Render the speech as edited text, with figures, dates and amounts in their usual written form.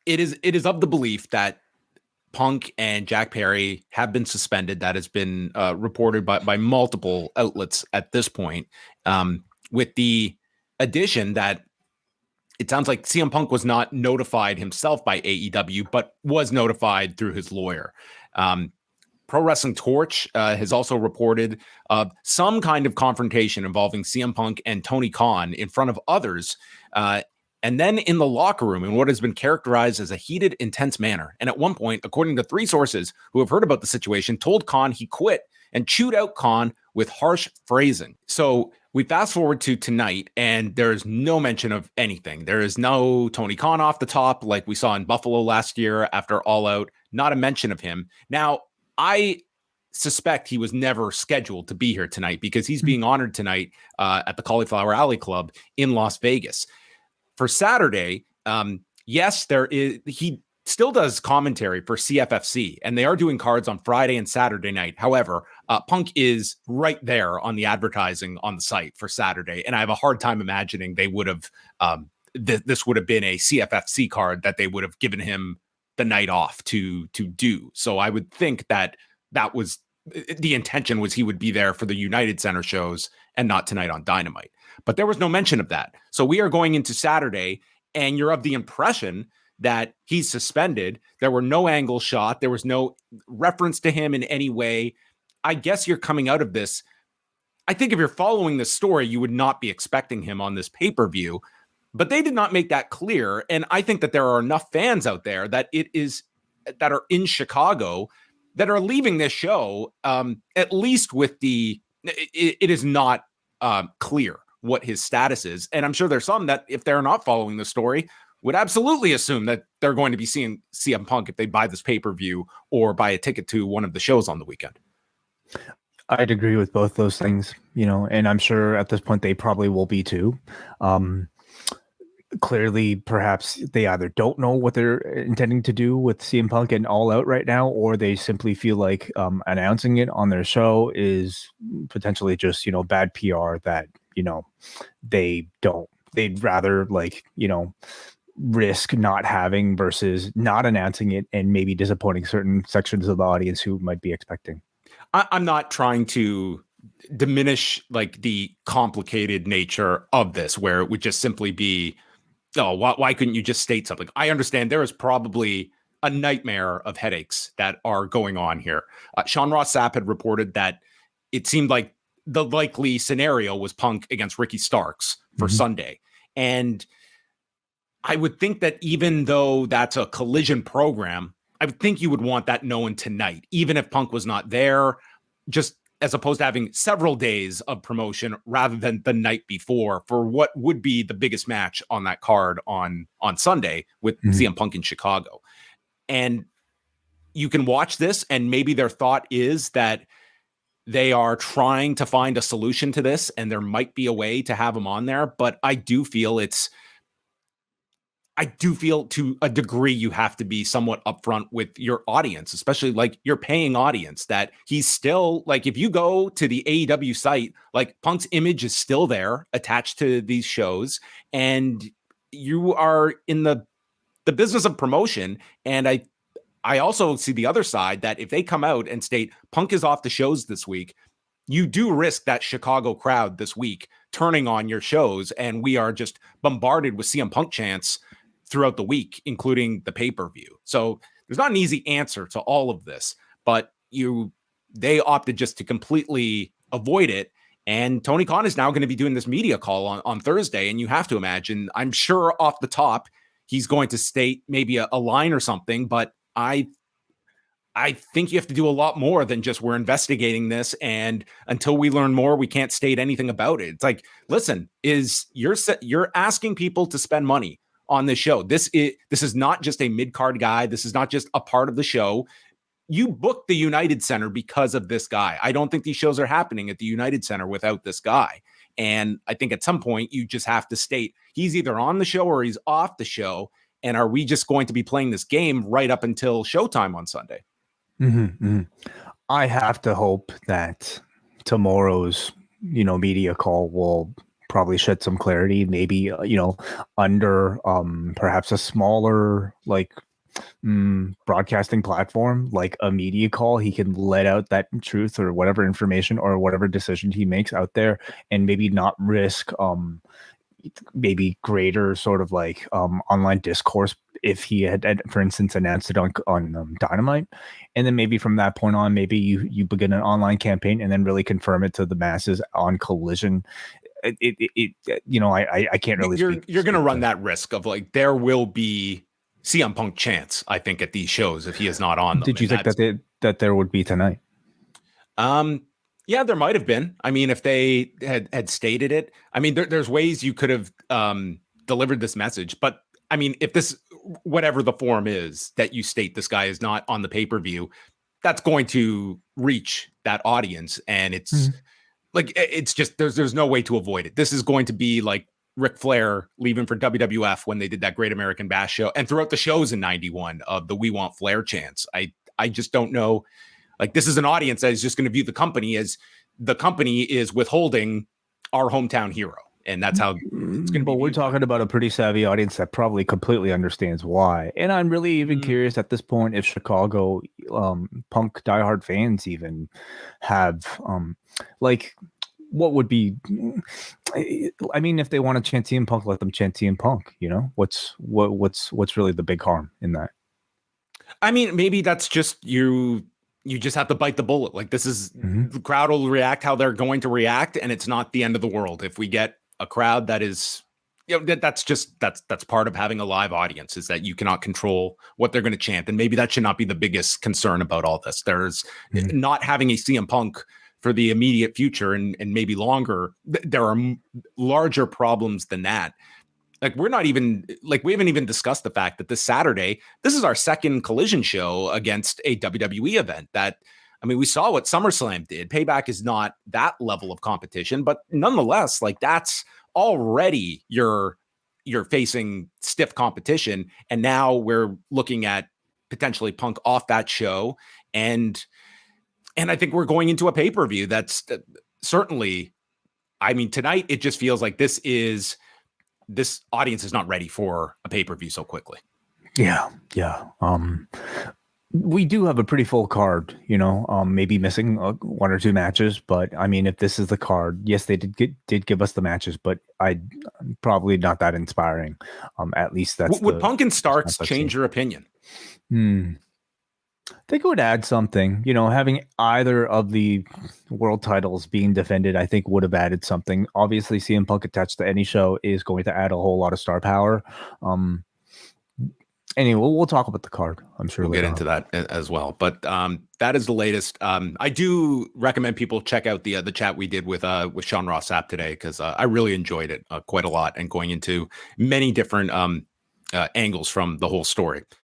it is of the belief that Punk and Jack Perry have been suspended. That has been reported by multiple outlets at this point, with the addition that it sounds like CM Punk was not notified himself by AEW, but was notified through his lawyer. Pro Wrestling Torch has also reported some kind of confrontation involving CM Punk and Tony Khan in front of others, and then in the locker room in what has been characterized as a heated, intense manner. And at one point, according to 3 sources who have heard about the situation, told Khan he quit and chewed out Khan with harsh phrasing. So we fast forward to tonight, and there's no mention of anything. There is no Tony Khan off the top like we saw in Buffalo last year after All Out. Not a mention of him. Now, I suspect he was never scheduled to be here tonight because he's being honored tonight at the Cauliflower Alley Club in Las Vegas. For Saturday, yes, he still does commentary for CFFC, and they are doing cards on Friday and Saturday night. However, Punk is right there on the advertising on the site for Saturday, and I have a hard time imagining they would have this would have been a CFFC card that they would have given him the night off to do. So I would think that was the intention, was he would be there for the United Center shows and not tonight on Dynamite. But there was no mention of that. So we are going into Saturday, and you're of the impression that he's suspended. There were no angles shot. There was no reference to him in any way. I guess you're coming out of this. I think if you're following this story, you would not be expecting him on this pay-per-view, but they did not make that clear. And I think that there are enough fans out there that are in Chicago that are leaving this show, at least with it is not clear what his status is. And I'm sure there's some that, if they're not following the story, would absolutely assume that they're going to be seeing CM Punk if they buy this pay-per-view or buy a ticket to one of the shows on the weekend. I'd agree with both those things, and I'm sure at this point they probably will be too. Clearly, perhaps they either don't know what they're intending to do with CM Punk and All Out right now, or they simply feel like announcing it on their show is potentially just, bad PR that, they don't. They'd rather risk not having versus not announcing it and maybe disappointing certain sections of the audience who might be expecting. I'm not trying to diminish the complicated nature of this, where it would just simply be, oh, why couldn't you just state something? I understand there is probably a nightmare of headaches that are going on here. Sean Ross Sapp had reported that it seemed like the likely scenario was Punk against Ricky Starks for Sunday. And I would think that even though that's a collision program, I would think you would want that known tonight, even if Punk was not there, just as opposed to having several days of promotion rather than the night before for what would be the biggest match on that card on Sunday with CM Punk in Chicago. And you can watch this, and maybe their thought is that they are trying to find a solution to this, and there might be a way to have him on there. But I do feel to a degree you have to be somewhat upfront with your audience, especially your paying audience, that he's still, if you go to the AEW site, Punk's image is still there attached to these shows, and you are in the business of promotion. And I also see the other side, that if they come out and state Punk is off the shows this week, you do risk that Chicago crowd this week turning on your shows, and we are just bombarded with CM Punk chants throughout the week, including the pay-per-view. So there's not an easy answer to all of this, but they opted just to completely avoid it. And Tony Khan is now going to be doing this media call on Thursday. And you have to imagine, I'm sure off the top, he's going to state maybe a line or something, but I think you have to do a lot more than just, we're investigating this, and until we learn more, we can't state anything about it. It's listen, you're asking people to spend money on this show. This is not just a mid-card guy. This is not just a part of the show. You booked the United Center because of this guy. I don't think these shows are happening at the United Center without this guy. And I think at some point you just have to state he's either on the show or he's off the show. And are we just going to be playing this game right up until showtime on Sunday? I have to hope that tomorrow's, media call will probably shed some clarity. Maybe under perhaps a smaller broadcasting platform like a media call, he can let out that truth or whatever information or whatever decision he makes out there, and maybe not risk maybe greater sort of online discourse if he had for instance announced it on Dynamite, and then maybe from that point on, maybe you begin an online campaign and then really confirm it to the masses on Collision. I can't really you're going to run that risk of like there will be CM Punk chants, I think, at these shows if he is not on them. Did you think that there would be tonight? Yeah, there might have been. I mean, if they had stated it, I mean, there's ways you could have delivered this message. But I mean, if this, whatever the form is that you state this guy is not on the pay-per-view, that's going to reach that audience. And it's like, it's just, there's no way to avoid it. This is going to be like Ric Flair leaving for WWF when they did that Great American Bash show. And throughout the shows in 91 of the "We Want Flair" chants, I just don't know. Like, this is an audience that is just going to view the company as the company is withholding our hometown hero. And that's how it's going to be. But we're talking about a pretty savvy audience that probably completely understands why. And I'm really even curious at this point if Chicago Punk diehard fans even have what would be, I mean, if they want to chant CM Punk, let them chant CM Punk, what's really the big harm in that? I mean, maybe that's just you just have to bite the bullet. Like, this is the crowd will react how they're going to react. And it's not the end of the world. If we get a crowd that is, that's part of having a live audience, is that you cannot control what they're going to chant. And maybe that should not be the biggest concern about all this. There's not having a CM Punk for the immediate future and maybe longer. There are larger problems than that. Like, we haven't even discussed the fact that this Saturday, this is our second Collision show against a WWE event that, I mean, we saw what SummerSlam did. Payback is not that level of competition, but nonetheless, like, that's already you're facing stiff competition. And now we're looking at potentially Punk off that show. And I think we're going into a pay-per-view that's certainly, I mean, tonight, it just feels like this audience is not ready for a pay-per-view so quickly. Yeah. We do have a pretty full card, maybe missing one or two matches, but I mean, if this is the card, yes, they did give us the matches, but probably not that inspiring. At least that's would Punk and Starks change your opinion? I think it would add something, having either of the world titles being defended, I think would have added something. Obviously, CM Punk attached to any show is going to add a whole lot of star power. Anyway, we'll talk about the card. I'm sure we'll get into that as well. But that is the latest. I do recommend people check out the chat we did with Sean Ross Sapp today, because I really enjoyed it quite a lot, and going into many different angles from the whole story.